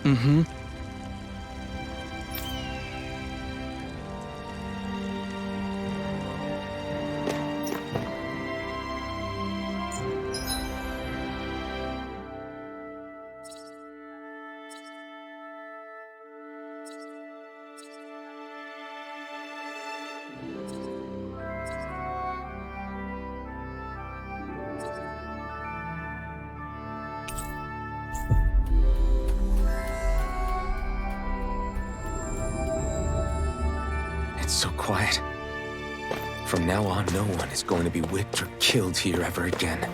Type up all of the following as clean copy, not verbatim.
Mm-hmm. It's so quiet. From now on, no one is going to be whipped or killed here ever again.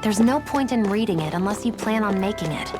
There's no point in reading it unless you plan on making it.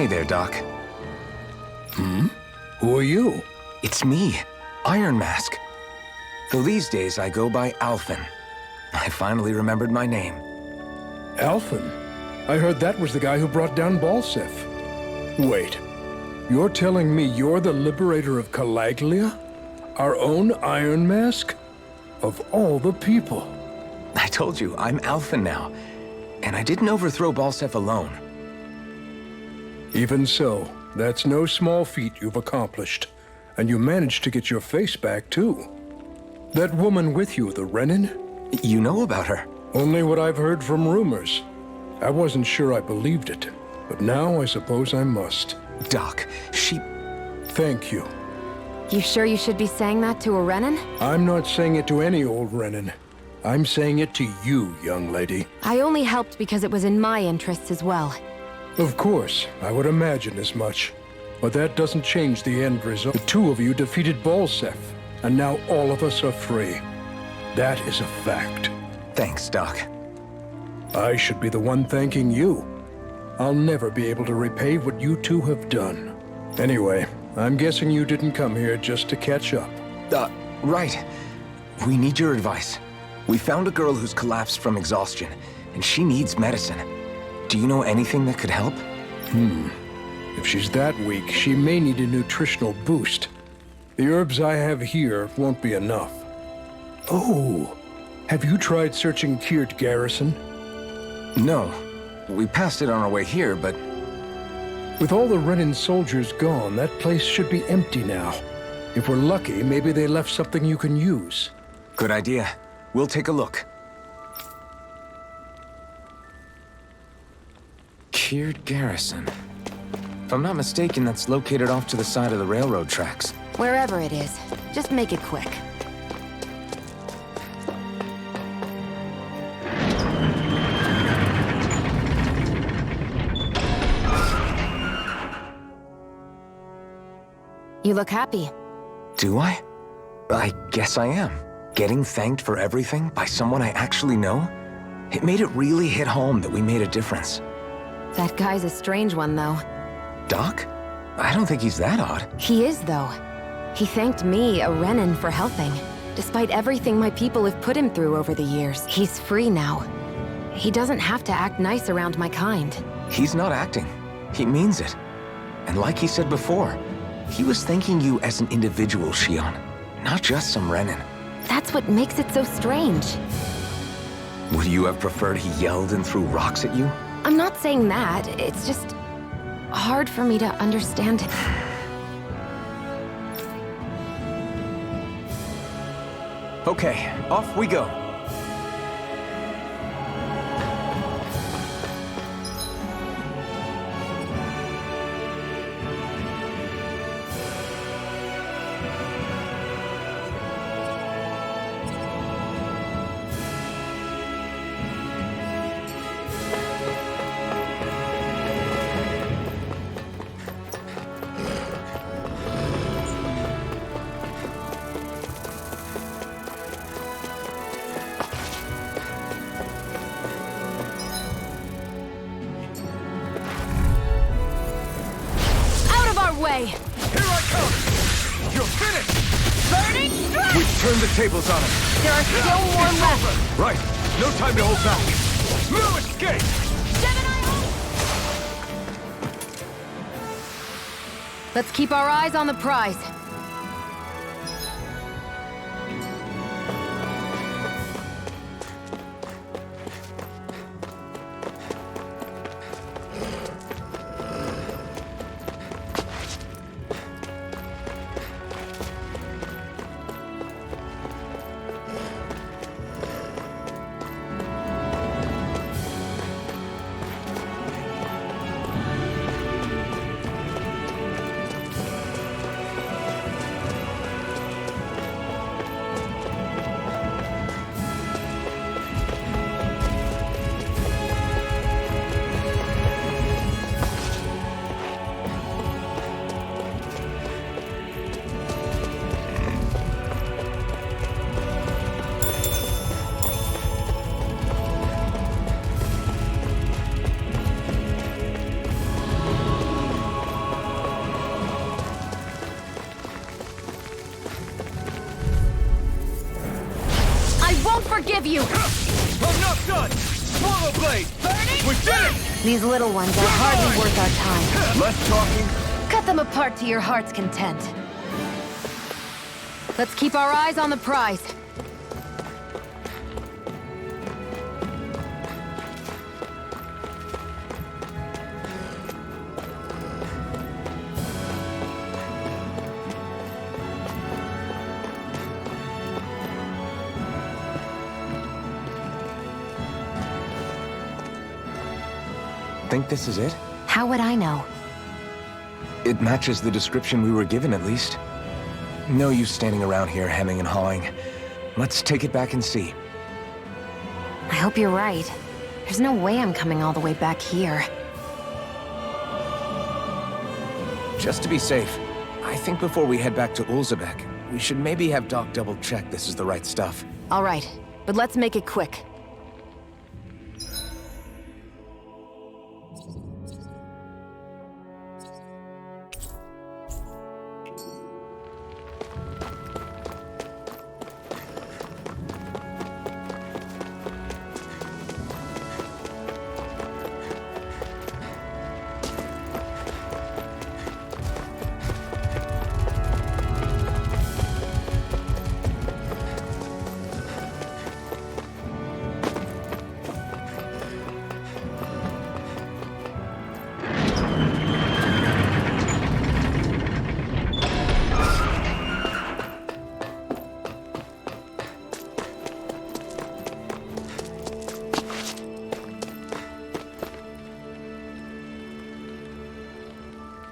Hey there, Doc. Hmm? Who are you? It's me, Iron Mask. Well, these days I go by Alphen. I finally remembered my name. Alphen? I heard that was the guy who brought down Balseph. Wait, you're telling me you're the liberator of Calaglia? Our own Iron Mask? Of all the people. I told you, I'm Alphen now. And I didn't overthrow Balseph alone. Even so, that's no small feat you've accomplished. And you managed to get your face back, too. That woman with you, the Renin? You know about her? Only what I've heard from rumors. I wasn't sure I believed it, but now I suppose I must. Doc, she... Thank you. You sure you should be saying that to a Renin? I'm not saying it to any old Renin. I'm saying it to you, young lady. I only helped because it was in my interests as well. Of course, I would imagine as much. But that doesn't change the end result. The two of you defeated Balseph, and now all of us are free. That is a fact. Thanks, Doc. I should be the one thanking you. I'll never be able to repay what you two have done. Anyway, I'm guessing you didn't come here just to catch up. Right. We need your advice. We found a girl who's collapsed from exhaustion, and she needs medicine. Do you know anything that could help? If she's that weak, she may need a nutritional boost. The herbs I have here won't be enough. Oh, have you tried searching Kirt Garrison? No. We passed it on our way here, but... With all the Renin soldiers gone, that place should be empty now. If we're lucky, maybe they left something you can use. Good idea. We'll take a look. Kirt Garrison. If I'm not mistaken, that's located off to the side of the railroad tracks. Wherever it is, just make it quick. You look happy. Do I? I guess I am. Getting thanked for everything by someone I actually know? It made it really hit home that we made a difference. That guy's a strange one, though. Doc? I don't think he's that odd. He is, though. He thanked me, a Renin, for helping. Despite everything my people have put him through over the years, he's free now. He doesn't have to act nice around my kind. He's not acting. He means it. And like he said before, he was thanking you as an individual, Shionne, not just some Renin. That's what makes it so strange. Would you have preferred he yelled and threw rocks at you? I'm not saying that. It's just hard for me to understand it. Okay, off we go. Way. Here I come! You're finished! Burning strike! We've turned the tables on him. There are still more left. Right. No time to hold back. No escape! Let's keep our eyes on the prize. of you! I'm not done! Swallow Blade! We did it! These little ones are hardly worth our time. Less talking. Cut them apart to your heart's content. Let's keep our eyes on the prize. Think this is it? How would I know? It matches the description we were given, at least. No use standing around here hemming and hawing. Let's take it back and see. I hope you're right. There's no way I'm coming all the way back here. Just to be safe, I think before we head back to Ulzebek, we should maybe have Doc double-check this is the right stuff. All right, but let's make it quick.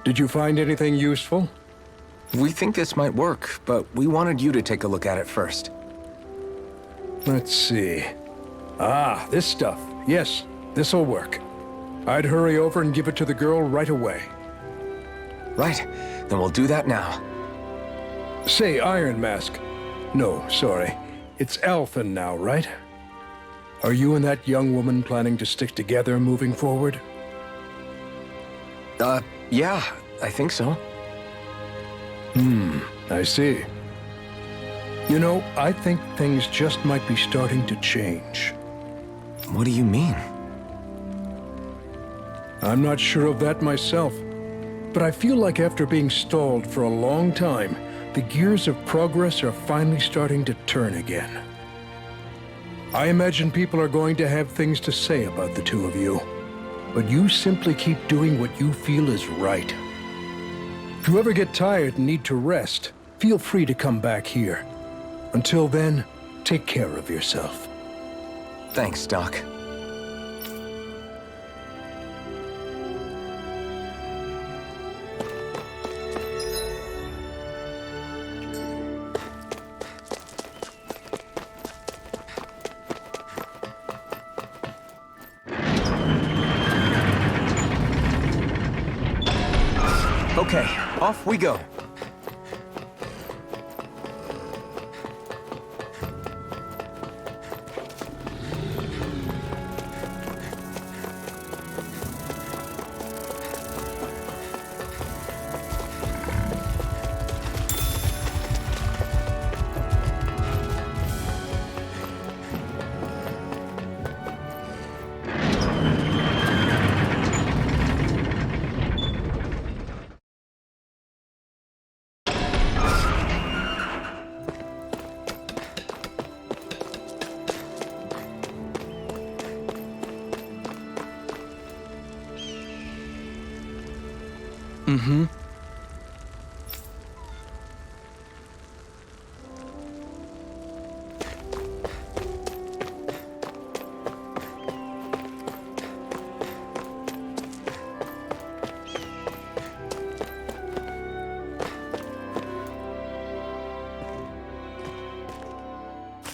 Did you find anything useful? We think this might work, but we wanted you to take a look at it first. Let's see. Ah, this stuff. Yes, this'll work. I'd hurry over and give it to the girl right away. Right, then we'll do that now. Say, Iron Mask. No, sorry. It's Alphen now, right? Are you and that young woman planning to stick together moving forward? Yeah, I think so. I see. You know, I think things just might be starting to change. What do you mean? I'm not sure of that myself, but I feel like after being stalled for a long time, the gears of progress are finally starting to turn again. I imagine people are going to have things to say about the two of you, but you simply keep doing what you feel is right. If you ever get tired and need to rest, feel free to come back here. Until then, take care of yourself. Thanks, Doc. Okay, off we go.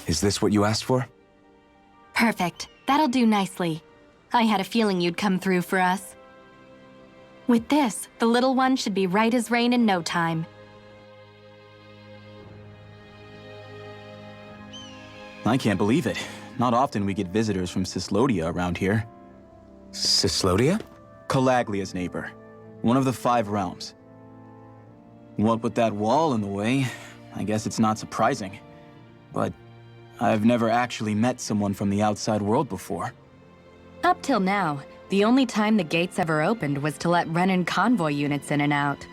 Is this what you asked for? Perfect. That'll do nicely. I had a feeling you'd come through for us. With this, the little one should be right as rain in no time. I can't believe it. Not often we get visitors from Cyslodia around here. Cyslodia? Calaglia's neighbor. One of the 5 realms. What with that wall in the way, I guess it's not surprising. But I've never actually met someone from the outside world before. Up till now, the only time the gates ever opened was to let Renan convoy units in and out.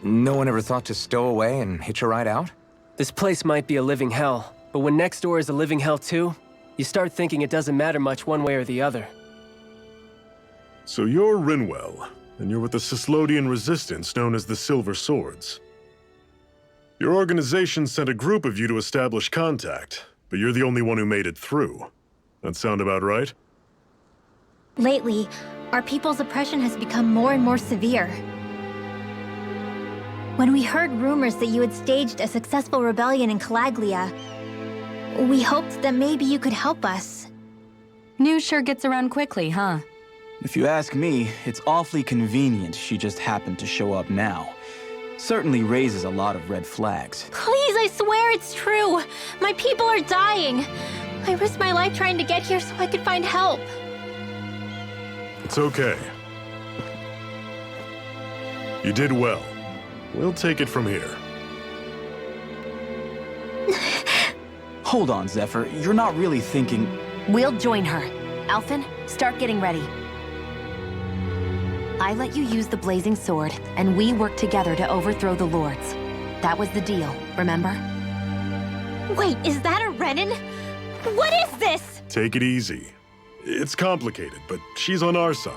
No one ever thought to stow away and hitch a ride out? This place might be a living hell, but when next door is a living hell too, you start thinking it doesn't matter much one way or the other. So you're Rinwell, and you're with the Cislodian resistance known as the Silver Swords. Your organization sent a group of you to establish contact, but you're the only one who made it through. That sound about right? Lately, our people's oppression has become more and more severe. When we heard rumors that you had staged a successful rebellion in Calaglia, we hoped that maybe you could help us. News sure gets around quickly, huh? If you ask me, it's awfully convenient she just happened to show up now. Certainly raises a lot of red flags. Please, I swear it's true! My people are dying! I risked my life trying to get here so I could find help. It's okay. You did well. We'll take it from here. Hold on, Zephyr. You're not really thinking... We'll join her. Alphen, start getting ready. I let you use the blazing sword, and we worked together to overthrow the Lords. That was the deal, remember? Wait, is that a Renan? What is this? Take it easy. It's complicated, but she's on our side.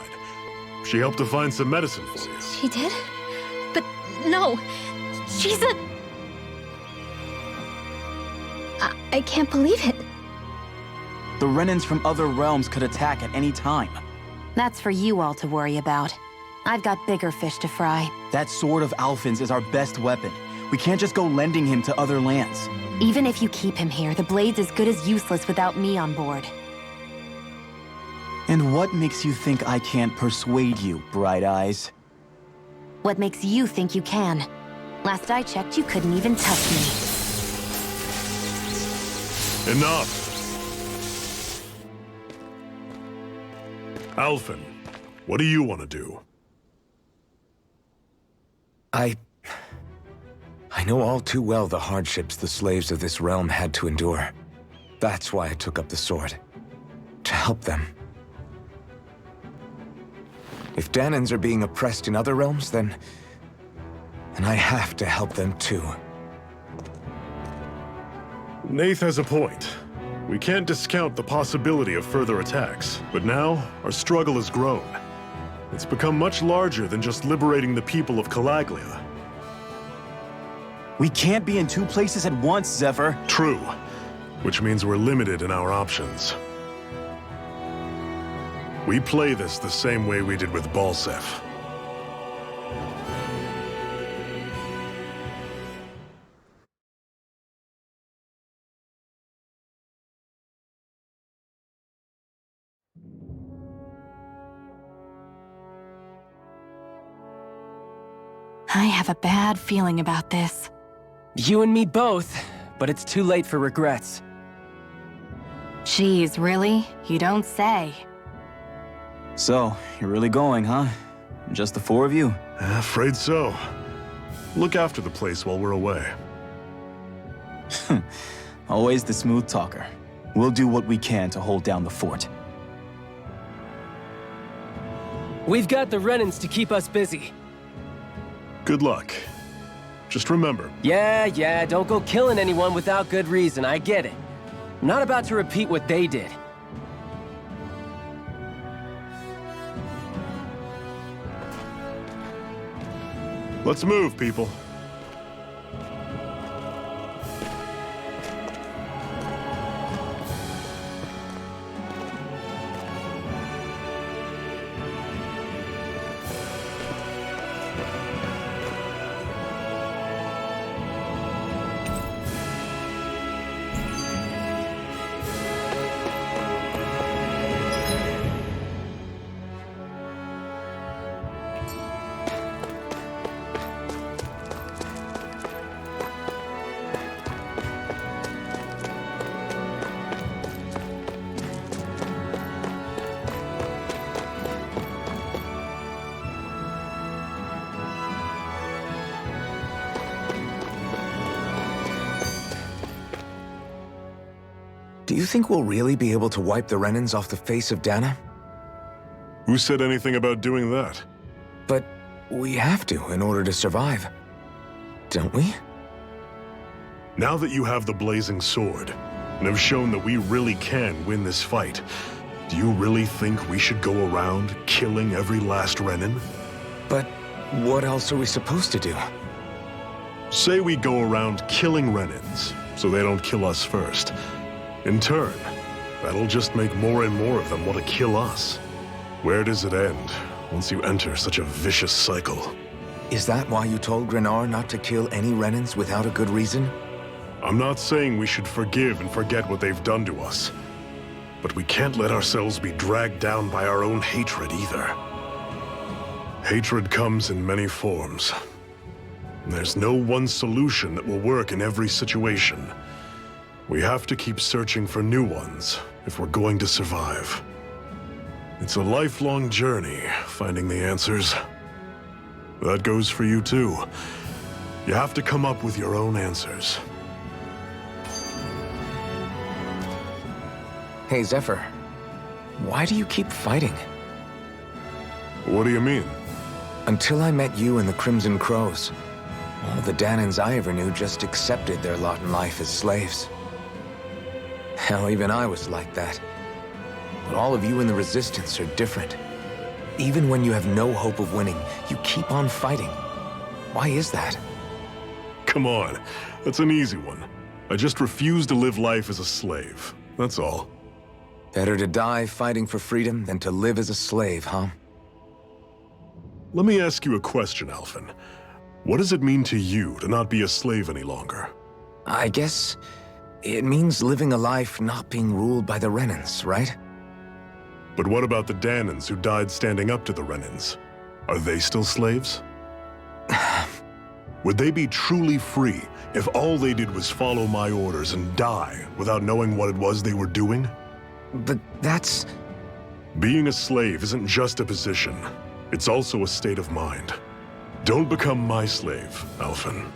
She helped to find some medicine for you. She did? But no, she's a... I can't believe it. The Renans from other realms could attack at any time. That's for you all to worry about. I've got bigger fish to fry. That sword of Alphen's is our best weapon. We can't just go lending him to other lands. Even if you keep him here, the blade's as good as useless without me on board. And what makes you think I can't persuade you, Bright Eyes? What makes you think you can? Last I checked, you couldn't even touch me. Enough! Alphen, what do you want to do? I know all too well the hardships the slaves of this realm had to endure. That's why I took up the sword. To help them. If Dahnans are being oppressed in other realms, then I have to help them too. Nath has a point. We can't discount the possibility of further attacks, but now our struggle has grown. It's become much larger than just liberating the people of Calaglia. We can't be in two places at once, Zephyr. True, which means we're limited in our options. We play this the same way we did with Balseph. I have a bad feeling about this. You and me both, but it's too late for regrets. Jeez, really? You don't say. So, you're really going, huh? Just the four of you? Afraid so. Look after the place while we're away. Always the smooth talker. We'll do what we can to hold down the fort. We've got the Renans to keep us busy. Good luck. Just remember, Yeah, don't go killing anyone without good reason, I get it. I'm not about to repeat what they did. let's move, people. Do you think we'll really be able to wipe the Renans off the face of Dana? Who said anything about doing that? But we have to in order to survive. Don't we? Now that you have the Blazing Sword, and have shown that we really can win this fight, do you really think we should go around killing every last Renan? But what else are we supposed to do? Say we go around killing Renans, so they don't kill us first. In turn, that'll just make more and more of them want to kill us. Where does it end once you enter such a vicious cycle? Is that why you told Grenar not to kill any Renans without a good reason? I'm not saying we should forgive and forget what they've done to us, but we can't let ourselves be dragged down by our own hatred either. Hatred comes in many forms. There's no one solution that will work in every situation. We have to keep searching for new ones if we're going to survive. It's a lifelong journey, finding the answers. That goes for you too. You have to come up with your own answers. Hey, Zephyr. Why do you keep fighting? What do you mean? Until I met you and the Crimson Crows, all the Danans I ever knew just accepted their lot in life as slaves. Hell, even I was like that. But all of you in the Resistance are different. Even when you have no hope of winning, you keep on fighting. Why is that? Come on, that's an easy one. I just refuse to live life as a slave, that's all. Better to die fighting for freedom than to live as a slave, huh? Let me ask you a question, Alphen. What does it mean to you to not be a slave any longer? I guess it means living a life not being ruled by the Renans, right? But what about the Danans who died standing up to the Renans? Are they still slaves? Would they be truly free if all they did was follow my orders and die without knowing what it was they were doing? But that's... Being a slave isn't just a position. It's also a state of mind. Don't become my slave, Alphen.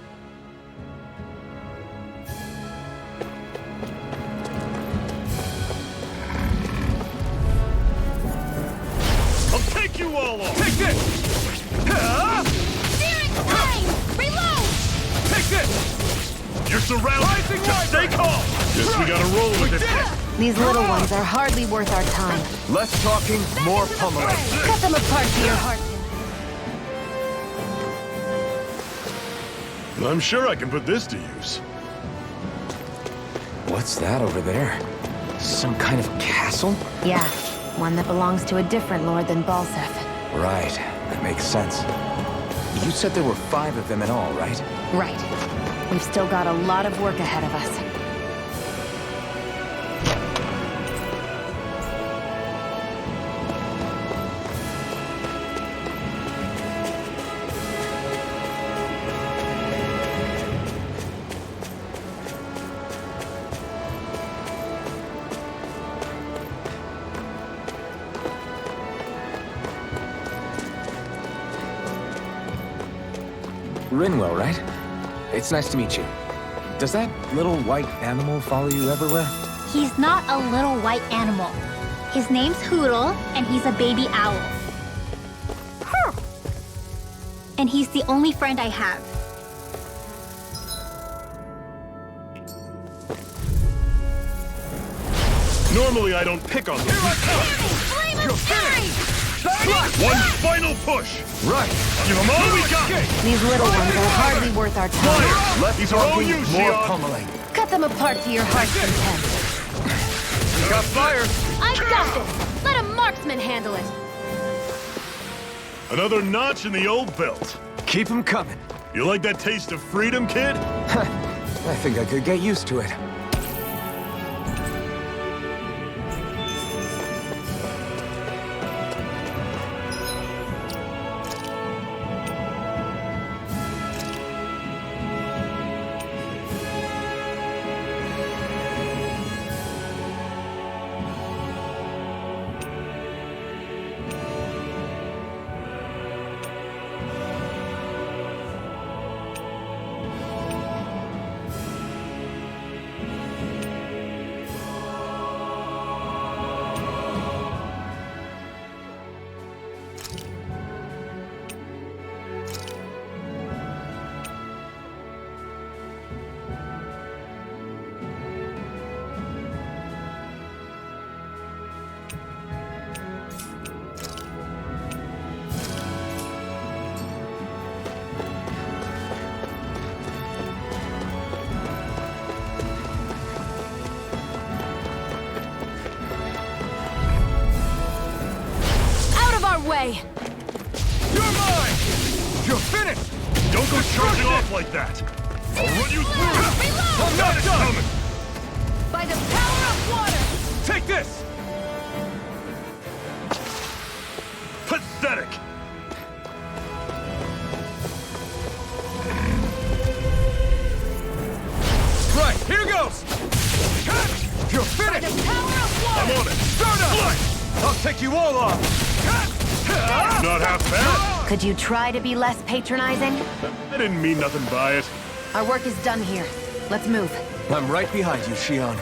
I'll take you all on! Take this! Steering time! Reload! Take this! You're surrounded! Rising Just stay calm! Guess we gotta roll with it. These little ones are hardly worth our time. Less talking, more pummeling. Cut them apart to your heart. I'm sure I can put this to use. What's that over there? Some kind of castle? Yeah, one that belongs to a different lord than Balseth. Right, that makes sense. You said there were 5 of them in all, right? Right. We've still got a lot of work ahead of us. Rinwell, right? It's nice to meet you. Does that little white animal follow you everywhere? He's not a little white animal. His name's Hootle, and he's a baby owl. And he's the only friend I have. Normally I don't pick on them. Flame of Fury! One final push! Right. Give them all we got! These little ones are hardly worth our time. Fire! Less These are all talking, you, more Xion! pummeling. Cut them apart to your heart's content. Got fire! I've got this! Let a marksman handle it! Another notch in the old belt. Keep them coming. You like that taste of freedom, kid? I think I could get used to it. charging off like that? I'll run you through! I'm not done! Coming! By the power of water! Take this! Pathetic! Right, here goes! You're finished! I'm on it! Start up! I'll take you all on! Not half bad! Could you try to be less patronizing? I didn't mean nothing by it. Our work is done here. Let's move. I'm right behind you, Shion.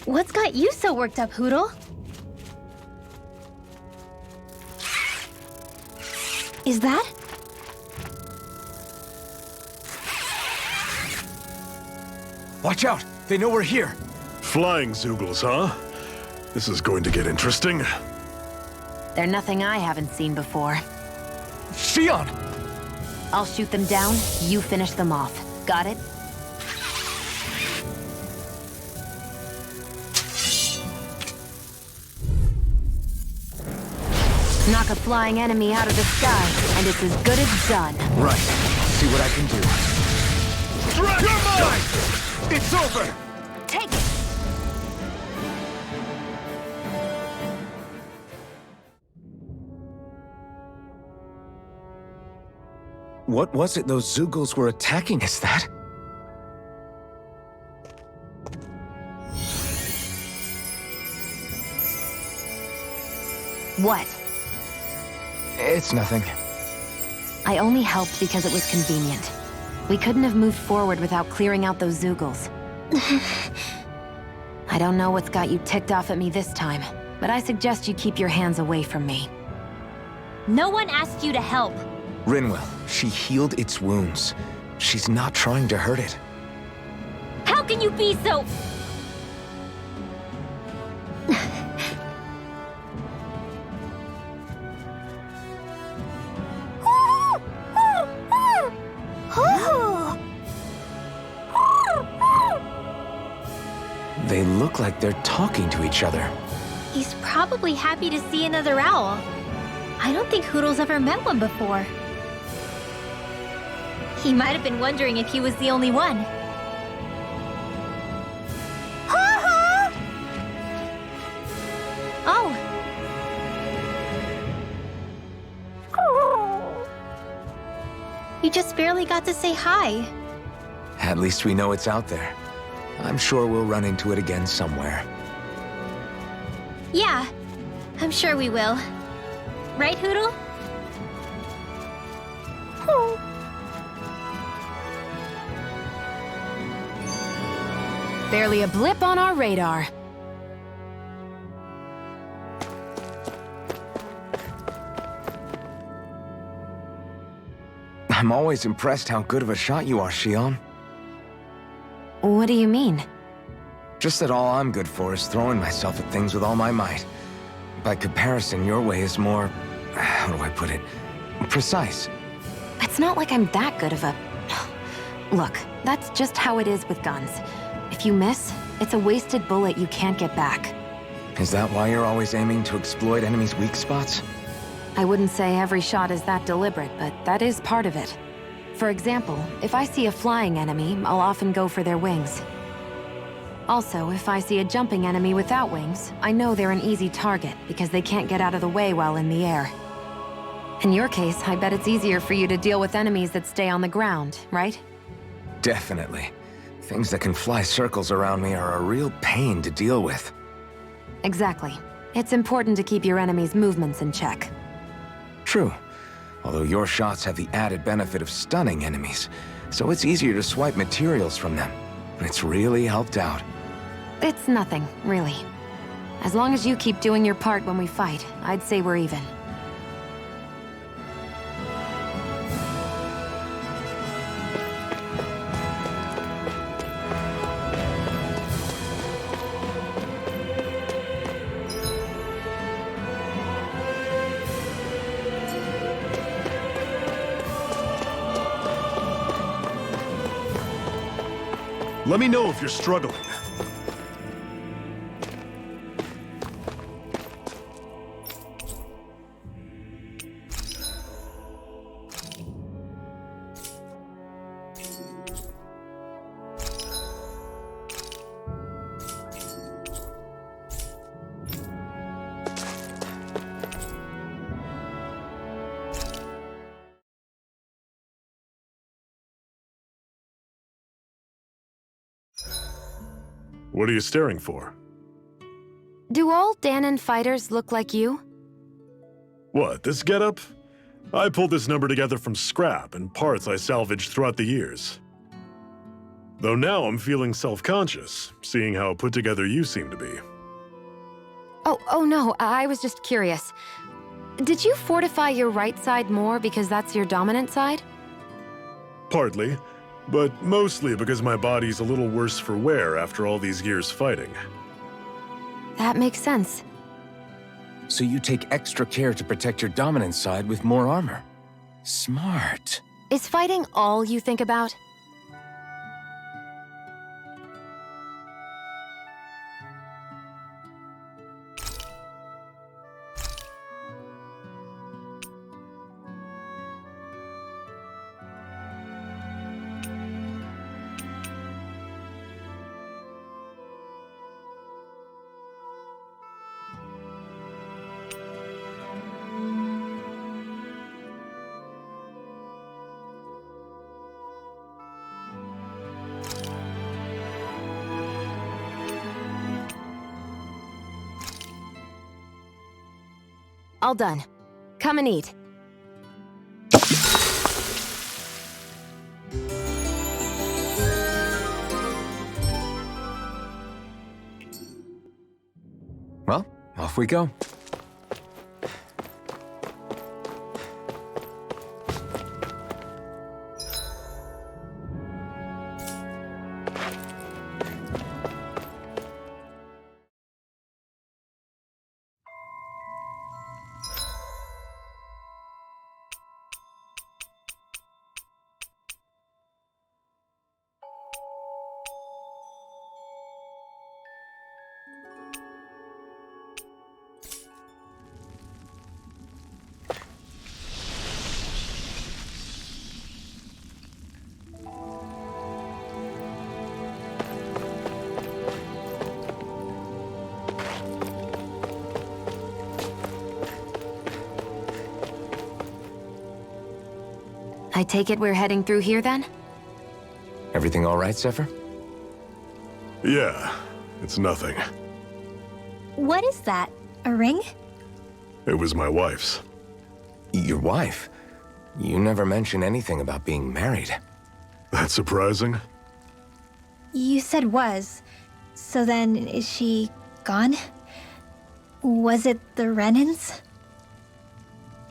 What's got you so worked up, Hootle? Is that? Watch out! They know we're here! Flying Zoogles, huh? This is going to get interesting. They're nothing I haven't seen before. Shion! I'll shoot them down, you finish them off. Got it? Knock a flying enemy out of the sky, and it's as good as done. Right. See what I can do. You're mine! It's over! Take it! What was it those Zoogles were attacking? Is that? What? It's nothing. I only helped because it was convenient. We couldn't have moved forward without clearing out those Zoogles. I don't know what's got you ticked off at me this time, but I suggest you keep your hands away from me. No one asked you to help. Rinwell, she healed its wounds. She's not trying to hurt it. How can you be so... They look like they're talking to each other. He's probably happy to see another owl. I don't think Hootle's ever met one before. He might have been wondering if he was the only one. Oh. You just barely got to say hi. At least we know it's out there. I'm sure we'll run into it again somewhere. Yeah, I'm sure we will. Right, Hootle? Barely a blip on our radar. I'm always impressed how good of a shot you are, Shion. What do you mean? Just that all I'm good for is throwing myself at things with all my might. By comparison, your way is more... how do I put it? Precise. It's not like I'm that good of a... Look, that's just how it is with guns. If you miss, it's a wasted bullet you can't get back. Is that why you're always aiming to exploit enemies' weak spots? I wouldn't say every shot is that deliberate, but that is part of it. For example, if I see a flying enemy, I'll often go for their wings. Also, if I see a jumping enemy without wings, I know they're an easy target because they can't get out of the way while in the air. In your case, I bet it's easier for you to deal with enemies that stay on the ground, right? Definitely. Things that can fly circles around me are a real pain to deal with. Exactly. It's important to keep your enemy's movements in check. True. Although your shots have the added benefit of stunning enemies, so it's easier to swipe materials from them. It's really helped out. It's nothing, really. As long as you keep doing your part when we fight, I'd say we're even. Let me know if you're struggling. What are you staring for? Do all Danon fighters look like you? What, this getup? I pulled this number together from scrap and parts I salvaged throughout the years. Though now I'm feeling self-conscious, seeing how put together you seem to be. Oh no, I was just curious. Did you fortify your right side more because that's your dominant side? Partly, but mostly because my body's a little worse for wear after all these years fighting. That makes sense. So you take extra care to protect your dominant side with more armor. Smart. Is fighting all you think about? All done. Come and eat. Well, off we go. I take it we're heading through here then? Everything all right, Zephyr? Yeah, it's nothing. What is that? A ring? It was my wife's. Your wife? You never mentioned anything about being married. That's surprising? You said was. So then, is she gone? Was it the Renans?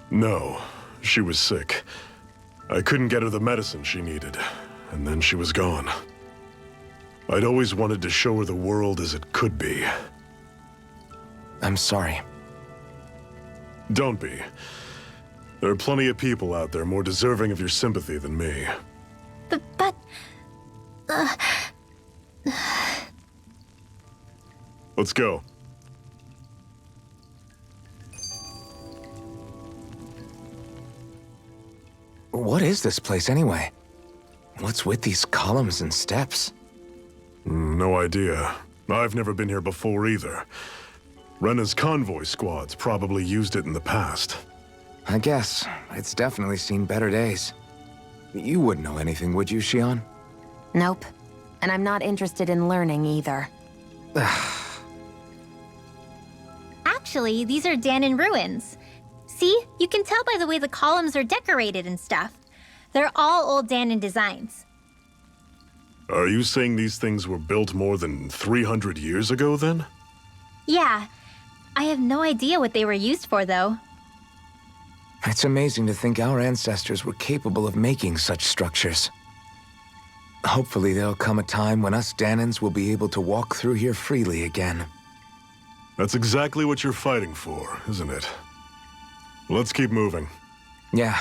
No, she was sick. I couldn't get her the medicine she needed, and then she was gone. I'd always wanted to show her the world as it could be. I'm sorry. Don't be. There are plenty of people out there more deserving of your sympathy than me. But... Let's go. What is this place anyway? What's with these columns and steps? No idea. I've never been here before either. Rena's convoy squads probably used it in the past. I guess. It's definitely seen better days. You wouldn't know anything, would you, Xion? Nope. And I'm not interested in learning either. Actually, these are Danon ruins. See? You can tell by the way the columns are decorated and stuff. They're all old Danon designs. Are you saying these things were built more than 300 years ago, then? Yeah. I have no idea what they were used for, though. It's amazing to think our ancestors were capable of making such structures. Hopefully there'll come a time when us Danons will be able to walk through here freely again. That's exactly what you're fighting for, isn't it? Let's keep moving. Yeah.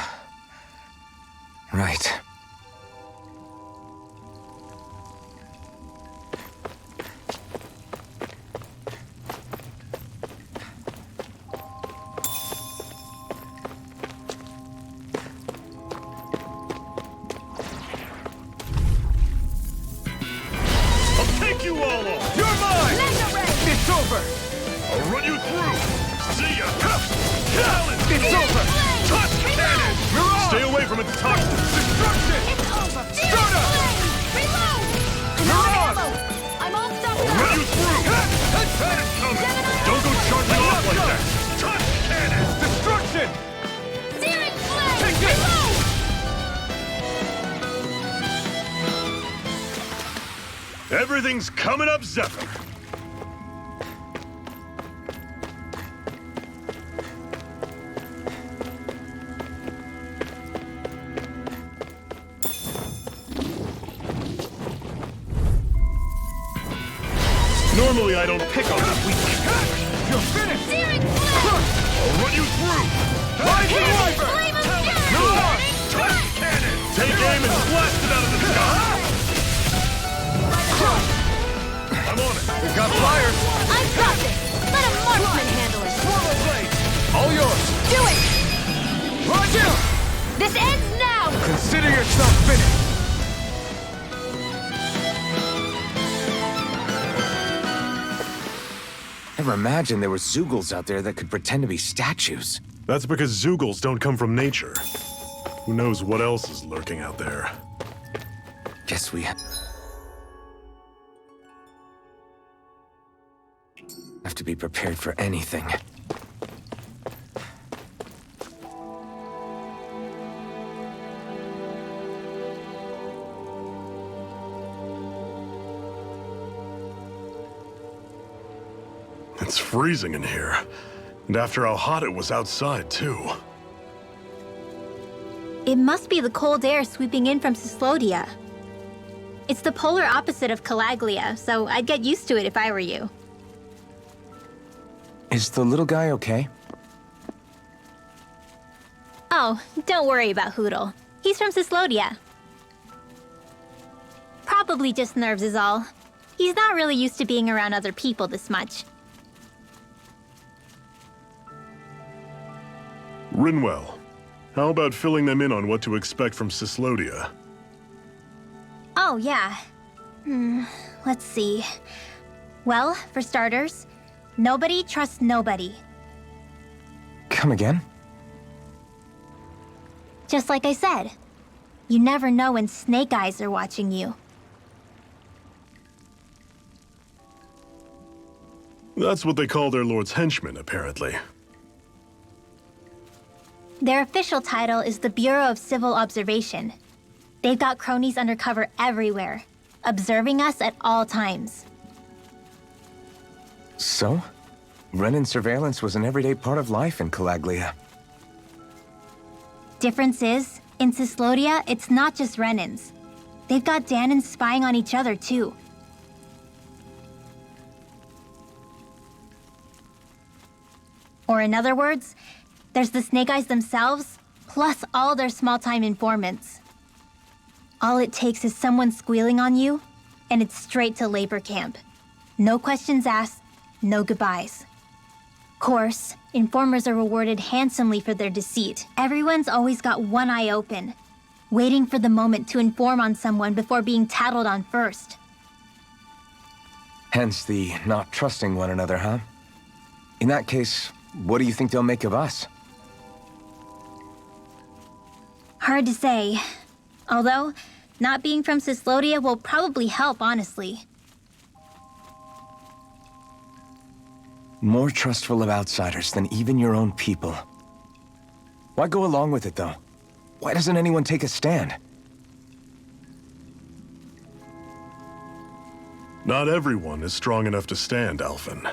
Right. take you all on! You're mine! It's over! I'll run you through! See ya! Challenge! It's over! Touch cannon! Mirage! Stay away from its toxins! Destruction! It's over! Strata! Reload! Mirage! I'm all stuck I'll run you through! Panic coming! Don't go charging off like that! Touch cannon! Destruction! Searing flame! Take this! Reload! Everything's coming up, Zephyr! Normally I don't pick on that weak. You're finished! Searing flame! I'll run you through! Rising Wyvern! Flame of fury! Mirage! Touch cannon! Take aim and blast it out of the sky! I'm on it! We've got flyers! I've got this! Let a marksman handle it! Swallow blade! All yours! Do it! Roger! This ends now! Consider yourself finished! Never imagined there were Zeugles out there that could pretend to be statues. That's because Zeugles don't come from nature. Who knows what else is lurking out there? Guess we have to be prepared for anything. It's freezing in here. And after how hot it was outside, too. It must be the cold air sweeping in from Cyslodia. It's the polar opposite of Calaglia, so I'd get used to it if I were you. Is the little guy okay? Oh, don't worry about Hootle. He's from Cyslodia. Probably just nerves is all. He's not really used to being around other people this much. Rinwell, how about filling them in on what to expect from Cyslodia? Oh, yeah. Let's see. Well, for starters, nobody trusts nobody. Come again? Just like I said, you never know when Snake Eyes are watching you. That's what they call their lord's henchmen, apparently. Their official title is the Bureau of Civil Observation. They've got cronies undercover everywhere, observing us at all times. So? Renan surveillance was an everyday part of life in Calaglia. Difference is, in Cyslodia, it's not just Renans. They've got Danans spying on each other, too. Or in other words, there's the Snake Eyes themselves, plus all their small-time informants. All it takes is someone squealing on you, and it's straight to labor camp. No questions asked, no goodbyes. Course, informers are rewarded handsomely for their deceit. Everyone's always got one eye open, waiting for the moment to inform on someone before being tattled on first. Hence the not trusting one another, huh? In that case, what do you think they'll make of us? Hard to say. Although, not being from Cyslodia will probably help, honestly. More trustful of outsiders than even your own people. Why go along with it, though? Why doesn't anyone take a stand? Not everyone is strong enough to stand, Alphen.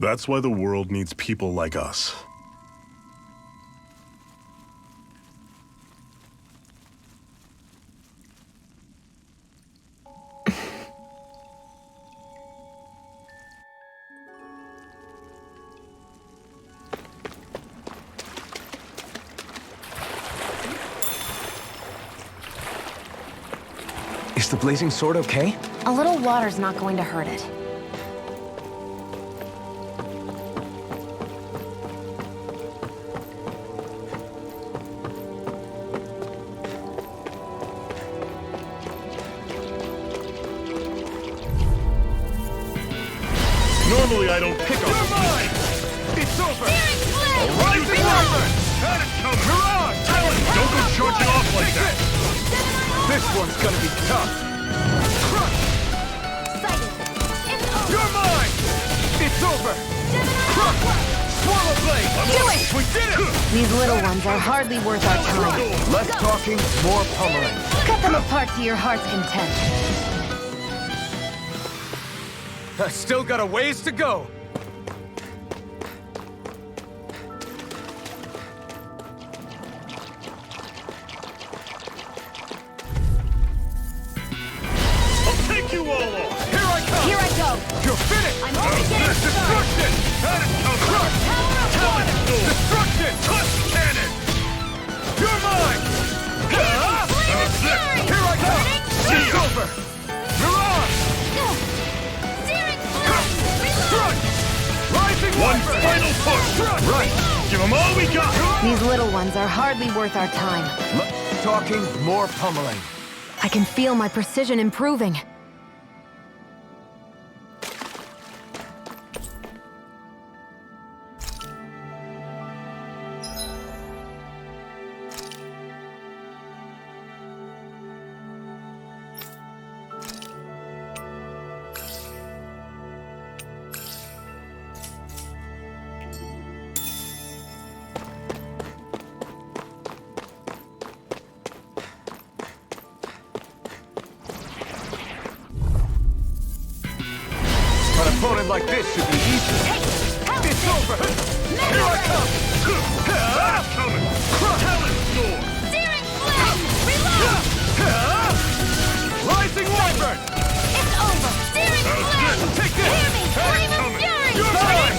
That's why the world needs people like us. Is the blazing sword okay? A little water's not going to hurt it. Normally I don't pick on You're mine! It's over! Rising Wyvern! Had it coming! Mirage! Don't go charging off like that! This one's gonna be tough! Crush! Sighted. It's over. You're mine! It's over! Crush! Swallow Blade! Do it! We did it! These little ones are hardly worth our time. Less talking, more pummeling. Cut them apart to your heart's content. I still got a ways to go. I'll take you all on! Here I come! Here I go. You're finished! I'm only getting started. Destruction! Had it coming! Crush! Talent sword! Destruction! Touch cannon! You're mine! That's it! Here I come! See It's ya! over! Mirage! Strike! Rising One Wyvern! final push! Right! Give them all we got! These little ones are hardly worth our time. Less talking, more pummeling. I can feel my precision improving. An opponent like this should be easy. It's over! Here I come! That's coming! Talent sword! Rising Wyvern! Take this! You're mine!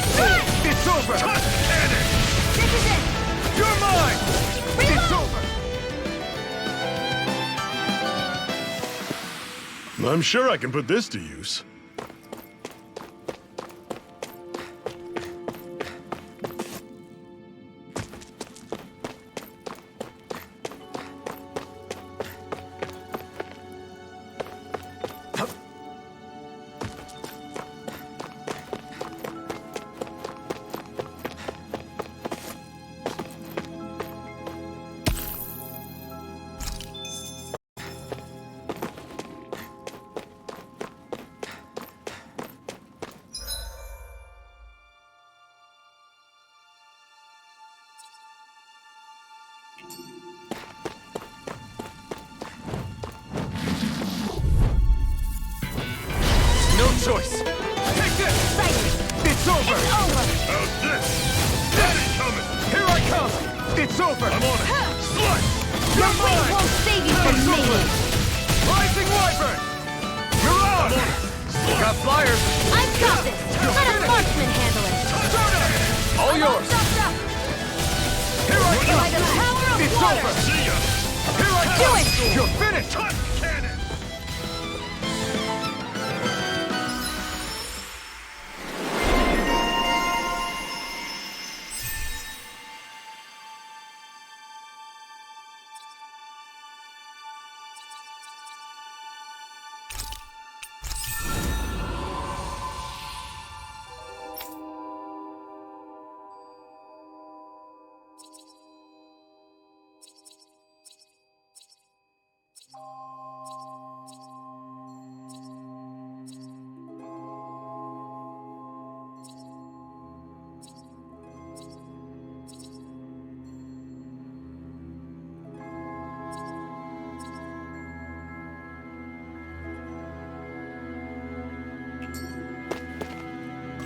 It's over! Touch cannon! You're mine! It's over! I'm sure I can put this to use. No choice! Take this! It's over! How's this? Had it coming! Here I come! It's over! I'm on it! Slice! You're mine! Won't save you from It's me. over! Rising Wyvern! Mirage! Got flyers! I've got this. Let a marksman handle it. All yours! Here I come! By the power of It's water. over! See ya! Here I Do come! it! You're finished! Touch cannon!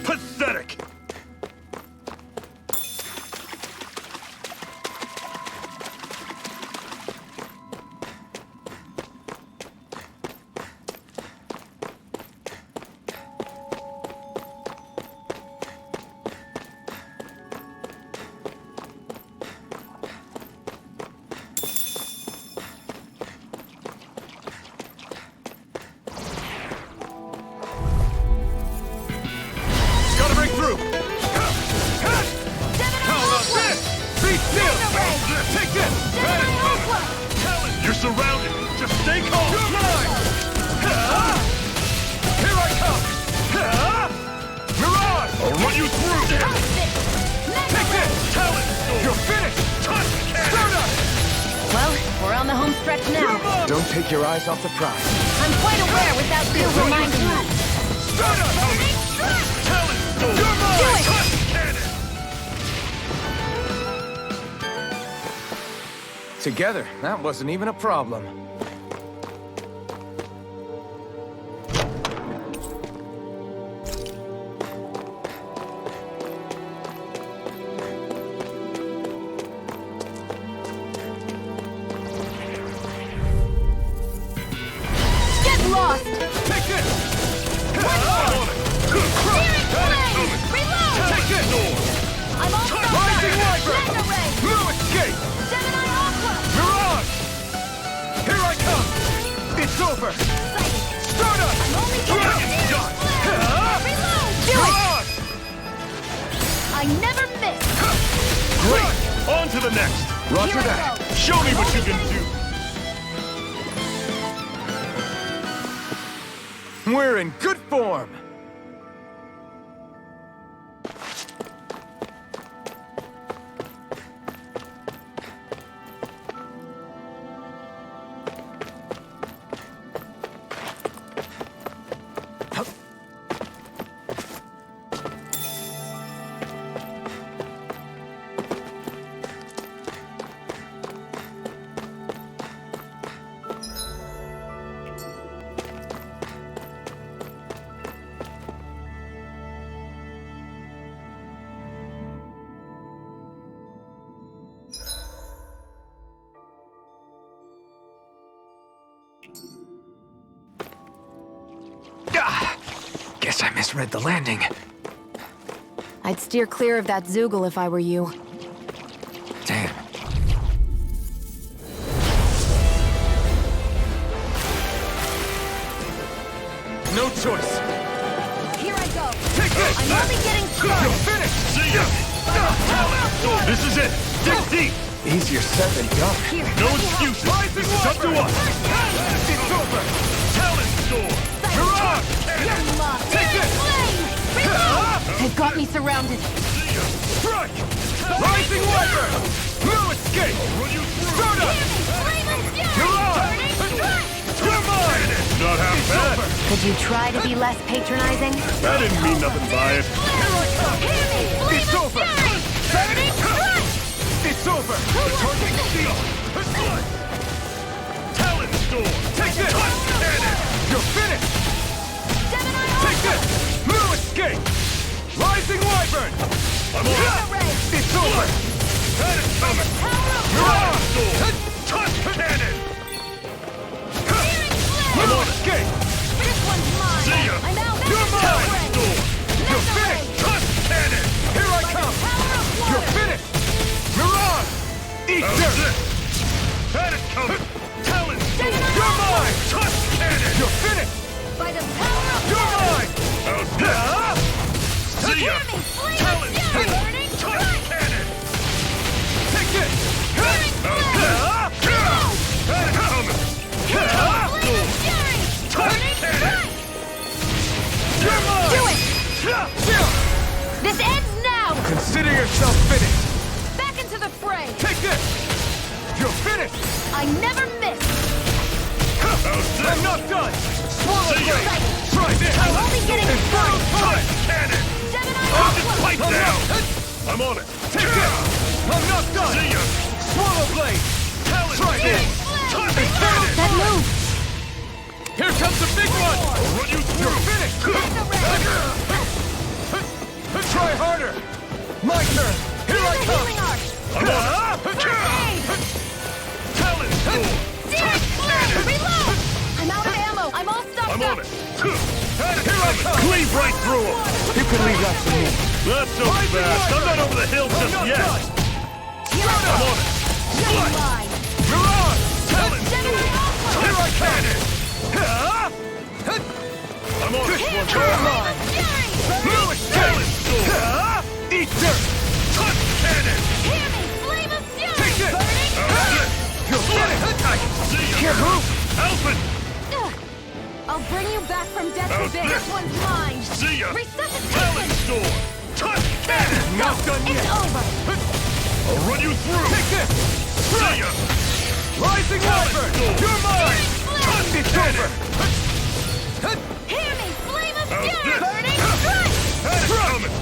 Pathetic! stretch now. Don't take your eyes off the prize. I'm quite aware without you reminding me. Together, that wasn't even a problem. Get lost! Take this! Reload! I'm all stuck up! Rising Viper! Mega Ray! No escape! Gemini Aqua! Mirage! Here I come! It's over! Stardust! I'm only Dragon shot! Reload! Do it! Mirage! I never miss! Great! On to the next! Roger Here I that. go. Show me what you can do! We're in good form. Guess I misread the landing. I'd steer clear of that Zoogle if I were you. Damn. No choice. Here I go! Take this! I'm only getting You're started! finished! See ya! This is it! Dig deep! Easier said than done. Here, No let me help. excuses! This is up to us! It's over! Talon Sword! Mirage! You're mine! Take this! They've got me surrounded. Strike! Rising Viper! No escape! Stardust! Mirage! You're mine! Not half bad! Could you try to be less patronizing? I didn't mean nothing by it. It's over! It's over! The target is sealed! Talon Sword! Take this! Cannon! You're finished! Take this! No escape! Rising Wyvern! I'm on! It's over! That is coming! Mirage Sword! Touch Cannon! No escape! This one's mine! See ya! I'm out! You're mine! Power Sword! You're finished! Touch Cannon! Here I come! You're finished! Mirage! Eat dirt! That is coming! Talon Sword! You're mine! Touch Cannon! You're finished! By the power of You're mine! See ya! Hear me! Flame Talon of Sword! Fury! Touch Cannon! Take this! That is coming! Talon Sword! Touch Cannon! You're mine! Do it! This ends now! Consider yourself finished. Back into the fray! Take this! You're finished! I never miss! I'm not done! Swallow blade! Try this! I'm only getting started! Touch Cannon! Gemini I'll just Aqua! fight down! I'm on it! Take this! I'm not done! See ya! Swallow blade! Try this! Touch Cannon! That move! Here comes the big one! I'll run you through! You're finished! Try harder! My turn! Here I The come! healing arch! I'm on it! Talon Sword! Touch Cannon! Reload! I'm out of ammo! I'm all stuffed I'm up! on it! Here I come! Cleave right through him! You can leave that to me. Not so fast. I'm not over the hill just yet. Here I I'm go! on it! You're Blood! mine! Mirage! Talon Gemini Sword! Aqua! Here I come! I'm on it! You're mine! Lewis! Talon Sword! Eat dirt! Touch Cannon! Hear me! Flame of Fury! Take this! You're finished! I can see you! Can't move. Alphen! I'll bring you back from death to big. This one's mine! See ya! Talon Resuscitation! Sword! Touch Cannon! Not done It's yet. over! I'll run you through! Take this! See ya! Rising Wyvern! Wyvern! You're mine! It's over! Hear me, flame of How's fury! this? Burning strike! That is coming!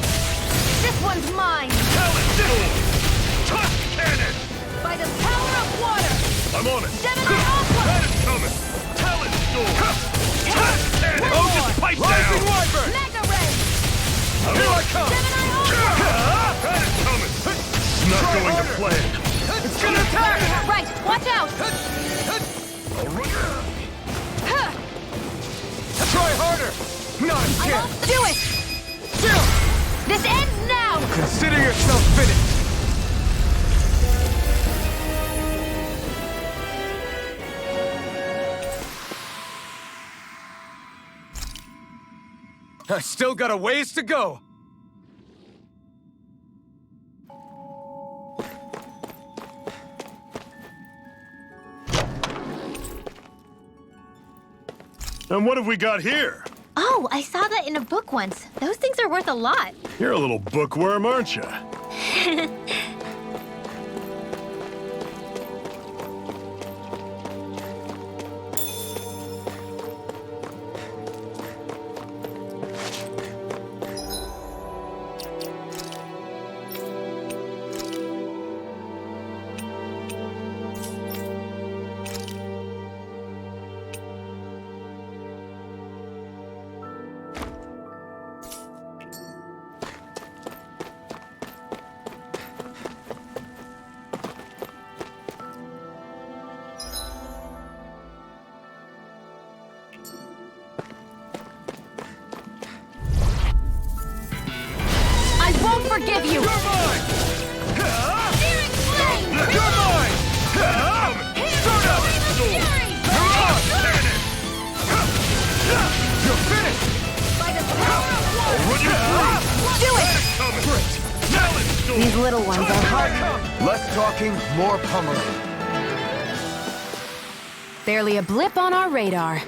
This one's mine! Talon Storm! Tusk Cannon! By the power of water! I'm on it! Gemini Aqua! That is coming! Talon Storm! Tusk Cannon! One more. Just pipe Rising down! Wyvern! Mega Ray! Here I come! Gemini Aqua! That is coming! It's not going to plan! It's gonna attack! Right, watch out! Try harder! Not a chance! Do it! This ends now! Consider yourself finished! I still got a ways to go! And what have we got here? Oh, I saw that in a book once. Those things are worth a lot. You're a little bookworm, aren't you? I won't forgive you! You're mine! Searing flame! You're mine! Start out! Fury! Tusk Cannon! You're finished! By the power of water! Run you through! Do it! Coming! Talon Storm! These little ones are hard. Less talking, more pummeling. Barely a blip on our radar.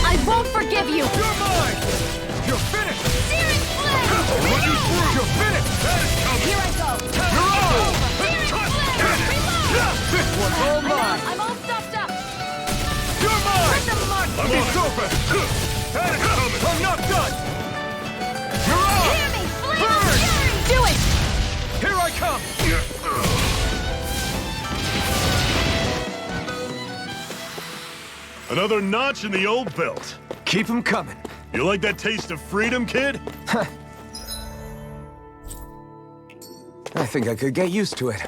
I won't forgive you! You're mine! You're finished! Searing flame! Run you through! You're finished! That is coming! Here I go! You're on! Searing Tusk flame! Cannon! This one's all mine! I'm all stuffed up! You're mine! Put them on! I'm on It's it. over! That is coming! I'm not done! You're on! Hear me, flame of fury! Do it! Here I come! Another notch in the old belt. Keep 'em coming. You like that taste of freedom, kid? I think I could get used to it.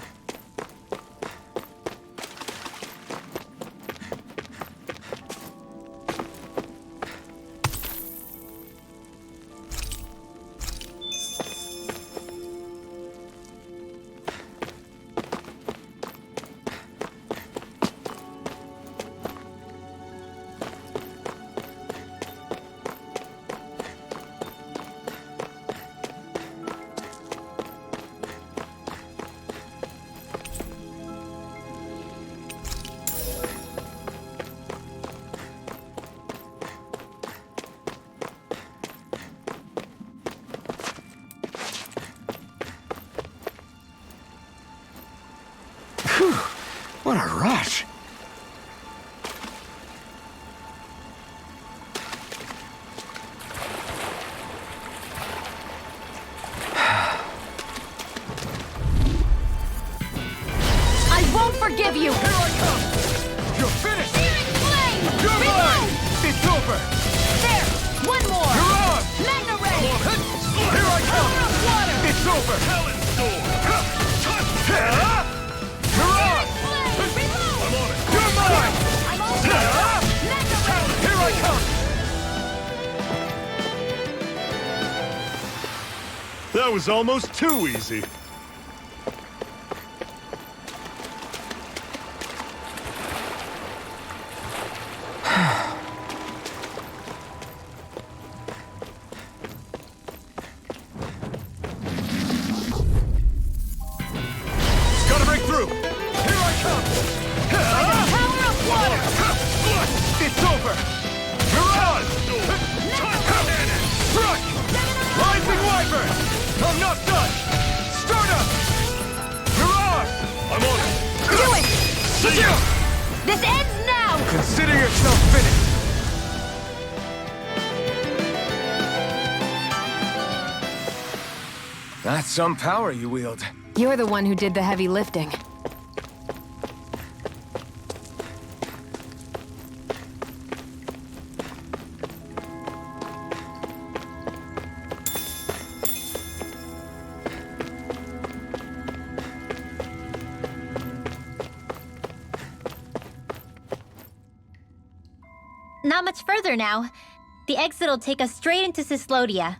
What a rush! I won't forgive you! Here I come! You're finished! Searing flame! You're mine! It's over! There! One more! You're on! Mega Ray! Here I come! Power of water! It's over! Talon Storm! Tusk You're Cannon! on! Flame! Reload! I'm on it! You're mine! I'm all stuffed up! Mega Ray! Here I come! That was almost too easy. Gotta break through! Here I come! Power of water! It's over! You're on! Tusk Cannon! Strike! Rising Wyvern! I'm not done! Start This ends now! Consider yourself finished! That's some power you wield. You're the one who did the heavy lifting. Not much further now. The exit'll take us straight into Cyslodia.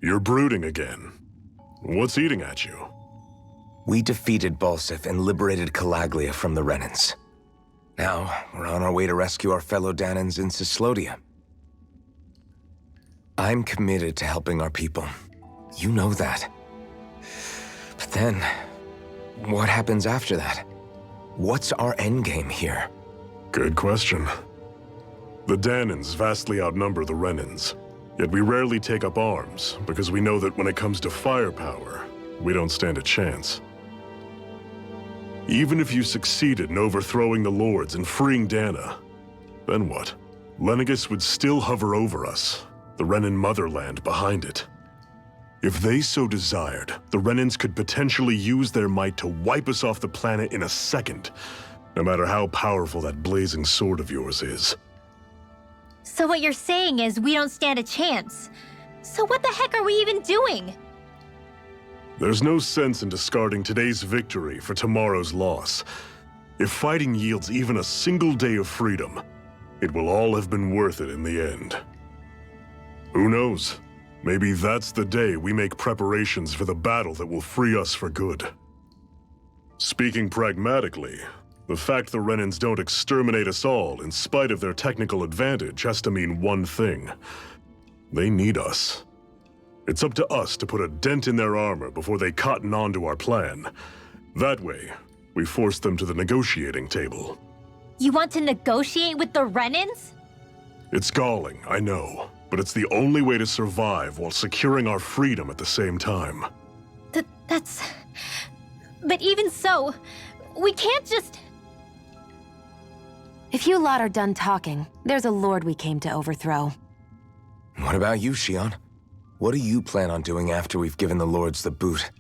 You're brooding again. What's eating at you? We defeated Balsif and liberated Calaglia from the Renans. Now, we're on our way to rescue our fellow Danans in Cyslodia. I'm committed to helping our people. You know that. But then, what happens after that? What's our endgame here? Good question. The Danans vastly outnumber the Renans. Yet we rarely take up arms, because we know that when it comes to firepower, we don't stand a chance. Even if you succeeded in overthrowing the Lords and freeing Dana, then what? Lenegis would still hover over us, the Renan motherland behind it. If they so desired, the Renans could potentially use their might to wipe us off the planet in a second, no matter how powerful that blazing sword of yours is. So what you're saying is we don't stand a chance. So what the heck are we even doing? There's no sense in discarding today's victory for tomorrow's loss. If fighting yields even a single day of freedom, it will all have been worth it in the end. Who knows? Maybe that's the day we make preparations for the battle that will free us for good. Speaking pragmatically, the fact the Renans don't exterminate us all in spite of their technical advantage has to mean one thing. They need us. It's up to us to put a dent in their armor before they cotton on to our plan. That way, we force them to the negotiating table. You want to negotiate with the Renans? It's galling, I know, but it's the only way to survive while securing our freedom at the same time. That's... But even so, we can't just... If you lot are done talking, there's a lord we came to overthrow. What about you, Shionne? What do you plan on doing after we've given the Lords the boot?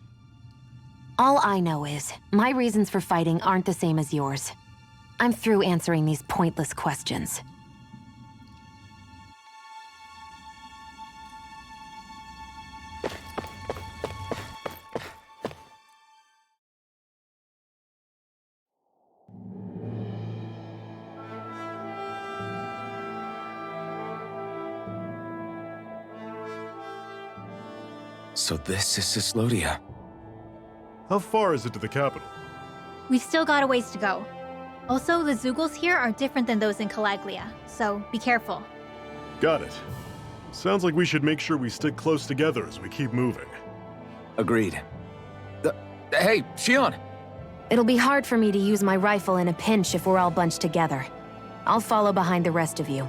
All I know is, my reasons for fighting aren't the same as yours. I'm through answering these pointless questions. So this is Cyslodia. How far is it to the capital? We've still got a ways to go. Also, the Zeugles here are different than those in Calaglia, so be careful. Got it. Sounds like we should make sure we stick close together as we keep moving. Agreed. Hey, Shionne! It'll be hard for me to use my rifle in a pinch if we're all bunched together. I'll follow behind the rest of you.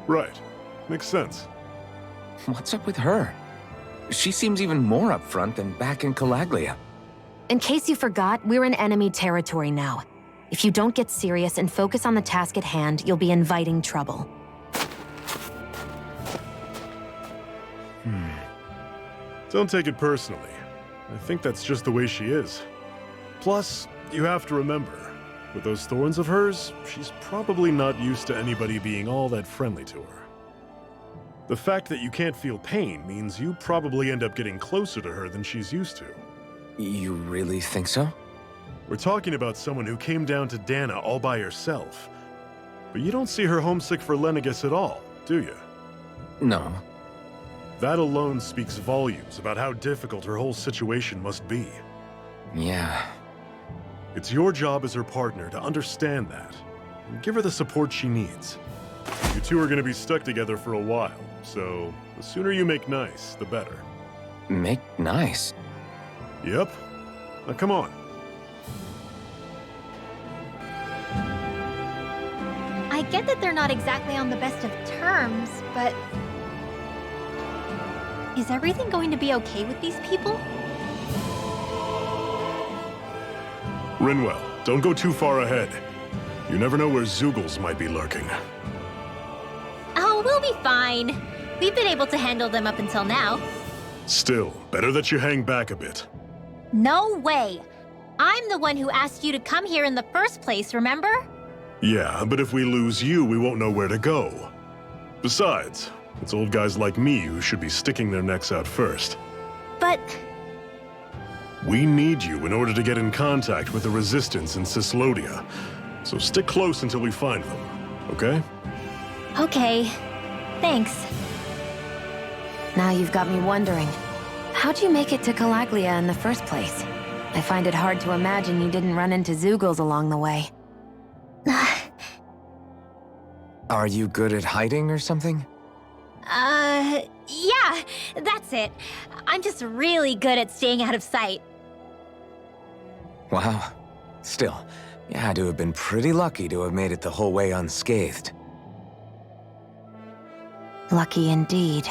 Right. Makes sense. What's up with her? She seems even more upfront than back in Calaglia. In case you forgot, we're in enemy territory now. If you don't get serious and focus on the task at hand, you'll be inviting trouble. Don't take it personally. I think that's just the way she is. Plus, you have to remember, with those thorns of hers, she's probably not used to anybody being all that friendly to her. The fact that you can't feel pain means you probably end up getting closer to her than she's used to. You really think so? We're talking about someone who came down to Dana all by herself. But you don't see her homesick for Lenegis at all, do you? No. That alone speaks volumes about how difficult her whole situation must be. Yeah. It's your job as her partner to understand that, and give her the support she needs. You two are going to be stuck together for a while, so the sooner you make nice, the better. Make nice? Yep. Now come on. I get that they're not exactly on the best of terms, but... Is everything going to be okay with these people? Rinwell, don't go too far ahead. You never know where Zeugles might be lurking. Oh, we'll be fine. We've been able to handle them up until now. Still, better that you hang back a bit. No way! I'm the one who asked you to come here in the first place, remember? Yeah, but if we lose you, we won't know where to go. Besides, it's old guys like me who should be sticking their necks out first. But... We need you in order to get in contact with the Resistance in Cyslodia. So stick close until we find them, okay? Okay. Thanks. Now you've got me wondering. How'd you make it to Calaglia in the first place? I find it hard to imagine you didn't run into Zeugles along the way. Are you good at hiding or something? Yeah, that's it. I'm just really good at staying out of sight. Wow. Still, you had to have been pretty lucky to have made it the whole way unscathed. Lucky indeed.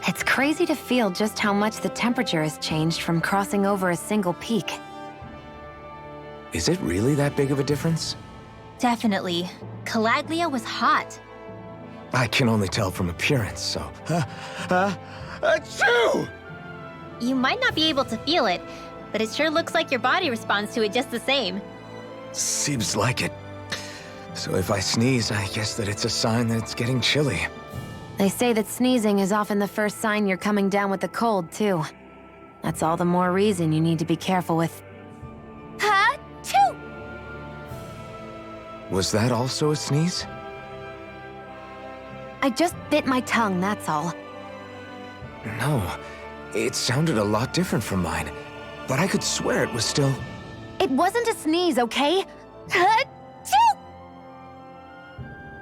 It's crazy to feel just how much the temperature has changed from crossing over a single peak. Is it really that big of a difference? Definitely. Calaglia was hot. I can only tell from appearance, so... Achoo! You might not be able to feel it, but it sure looks like your body responds to it just the same. Seems like it. So if I sneeze, I guess that it's a sign that it's getting chilly. They say that sneezing is often the first sign you're coming down with the cold, too. That's all the more reason you need to be careful with... Ha-choo! Was that also a sneeze? I just bit my tongue, that's all. No, it sounded a lot different from mine, but I could swear it was still... It wasn't a sneeze, okay? Ha-choo!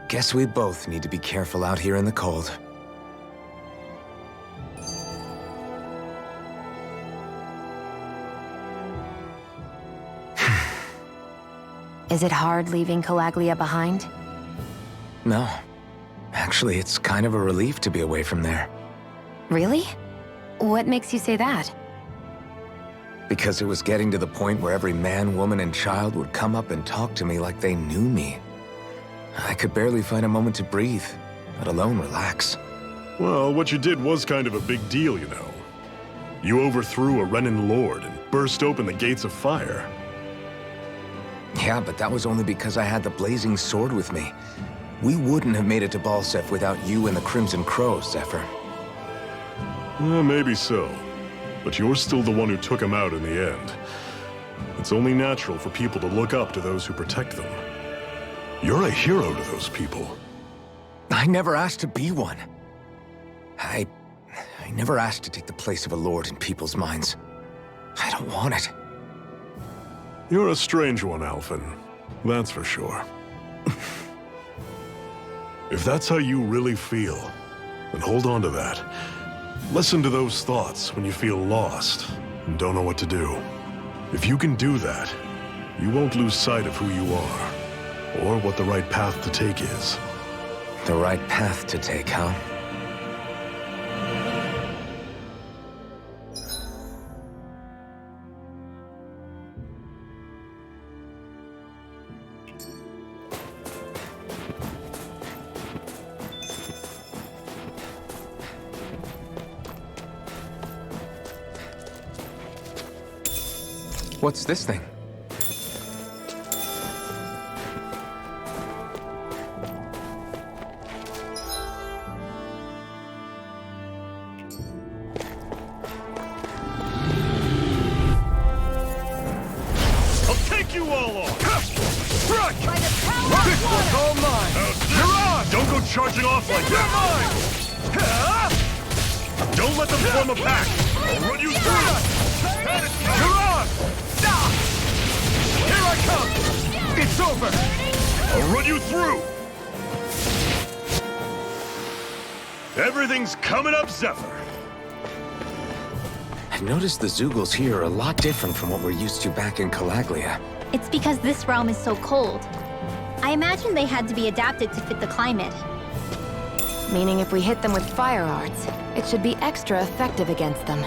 Guess we both need to be careful out here in the cold. Is it hard leaving Calaglia behind? No. Actually, it's kind of a relief to be away from there. Really? What makes you say that? Because it was getting to the point where every man, woman, and child would come up and talk to me like they knew me. I could barely find a moment to breathe, let alone relax. Well, what you did was kind of a big deal, you know. You overthrew a Renan lord and burst open the gates of fire. Yeah, but that was only because I had the blazing sword with me. We wouldn't have made it to Balseph without you and the Crimson Crows, Zephyr. Maybe so. But you're still the one who took him out in the end. It's only natural for people to look up to those who protect them. You're a hero to those people. I never asked to be one. I never asked to take the place of a lord in people's minds. I don't want it. You're a strange one, Alphen. That's for sure. If that's how you really feel, then hold on to that. Listen to those thoughts when you feel lost and don't know what to do. If you can do that, you won't lose sight of who you are, or what the right path to take is. The right path to take, huh? What's this thing? I'll take you all on! Strike! By the power of This one's all mine! You're on! Don't go charging off like that! Don't let them form a pack! I'll run you through! You're on! Here I come! It's over! I'll run you through! Everything's coming up, Zephyr! I've noticed the Zeugles here are a lot different from what we're used to back in Calaglia. It's because this realm is so cold. I imagine they had to be adapted to fit the climate. meaning if we hit them with fire arts, it should be extra effective against them.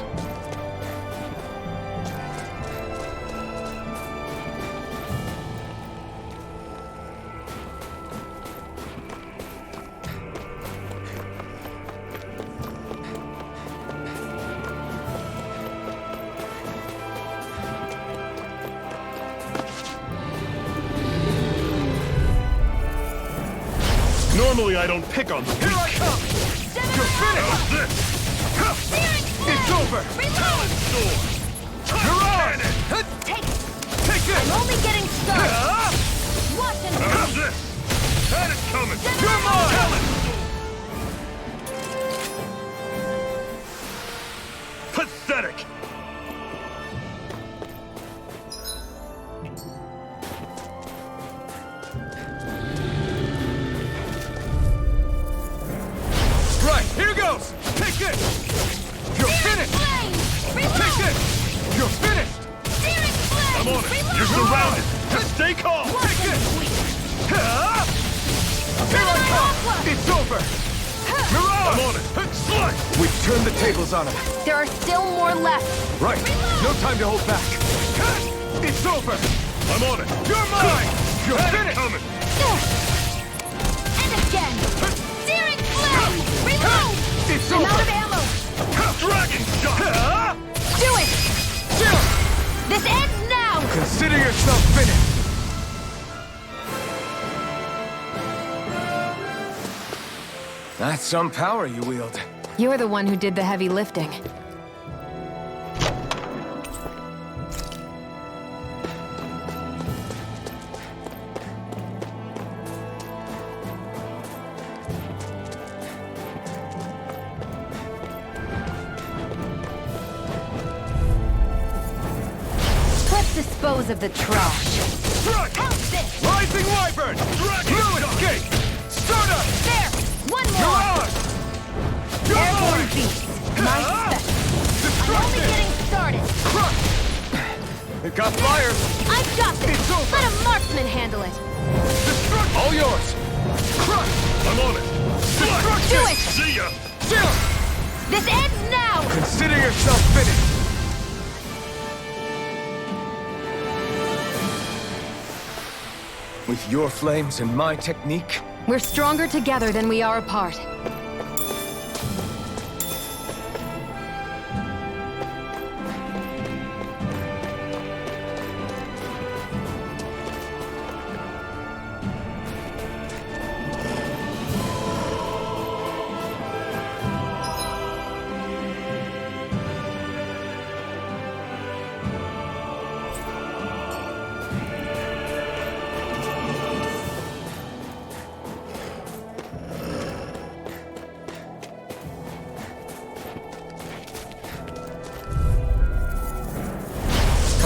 Normally I don't pick on the weak. Here I come! You're finished! This! It's over! Talon sword! You're on! Take it! Take this! I'm only getting started! Watch and How's see! this? That is coming! You're mine! Talon sword! Pathetic! Right, here goes! Take this! You're finished! Take this! You're finished! I'm on it! You're surrounded! Just stay calm! Take this! Here I come! It's over! You're on! I'm on it! Slice! We've turned the tables on him. There are still more left. Right, no time to hold back. It's over! I'm on it! You're mine! You're That is finished! coming! And again! Searing flame! Reload! It's I'm out over! of ammo! Dragon shot! Do it! This ends now! Consider yourself finished! That's some power you wield. You're the one who did the heavy lifting. Let's dispose of the trash. Right! How's this? Rising Wyvern! Blue escape! Start up! There! One You're more! on! You're Airborne mine! beast! My special! I'm only Destruction! getting started! Crush! It got fire! I've got this! It's over! Let a marksman handle it! Destruction! All yours! Crush! I'm on it! Destruction! Do it! See ya! This ends now! Consider yourself finished! With your flames and my technique, We're stronger together than we are apart.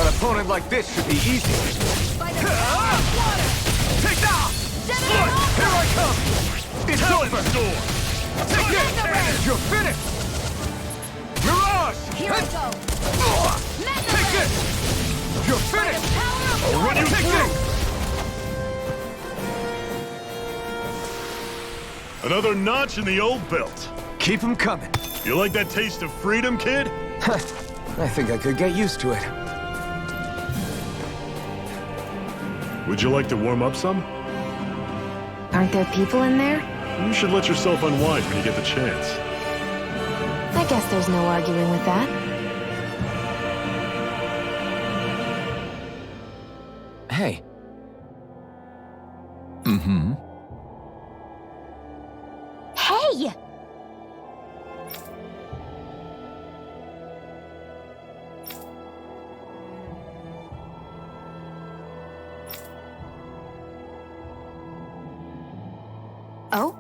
an opponent like this should be easy. By the power of water! Take that! Gemini Here I come! It's Talon over! sword! Take it! Mesmer! You're finished! Mirage! Here I go! Take this! You're By the finished! power of I'll run water! you Take through! this! Another notch in the old belt. Keep them coming. You like that taste of freedom, kid? I think I could get used to it. Would you like to warm up some? Aren't there people in there? You should let yourself unwind when you get the chance. I guess there's no arguing with that. Hey. Hey! Oh?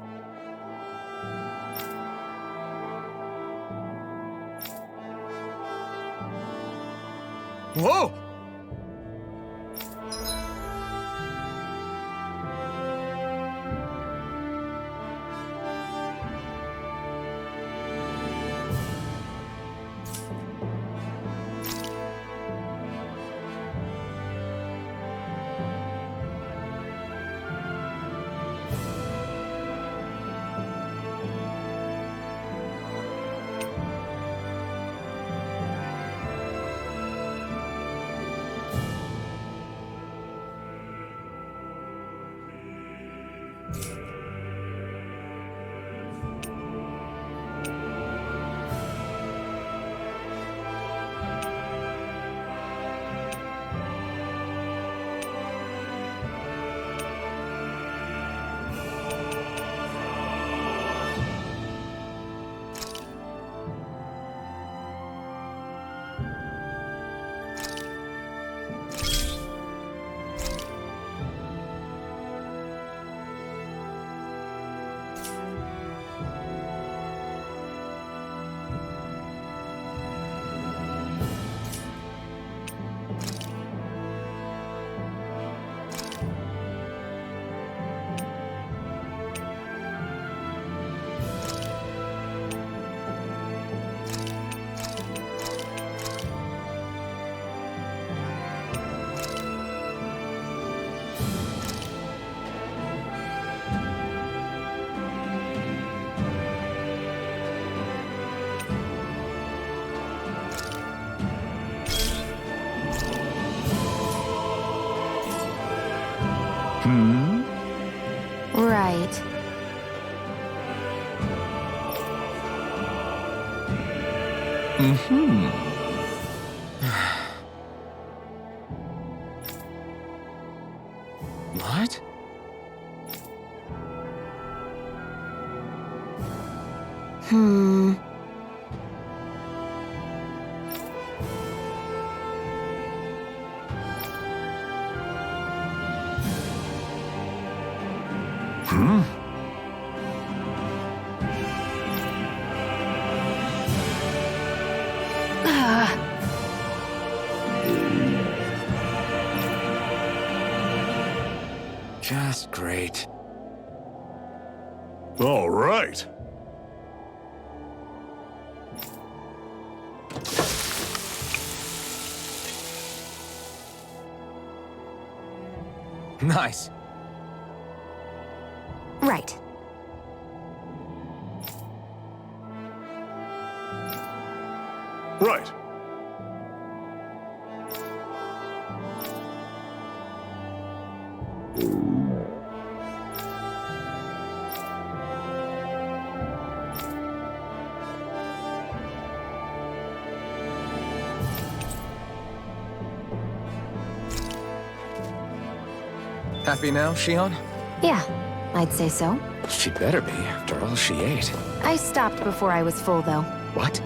Whoa! Right. What? Just great. All right. Nice. Right. Right. Happy now, Shion? Yeah, I'd say so. She better be, after all she ate. I stopped before I was full, though. What?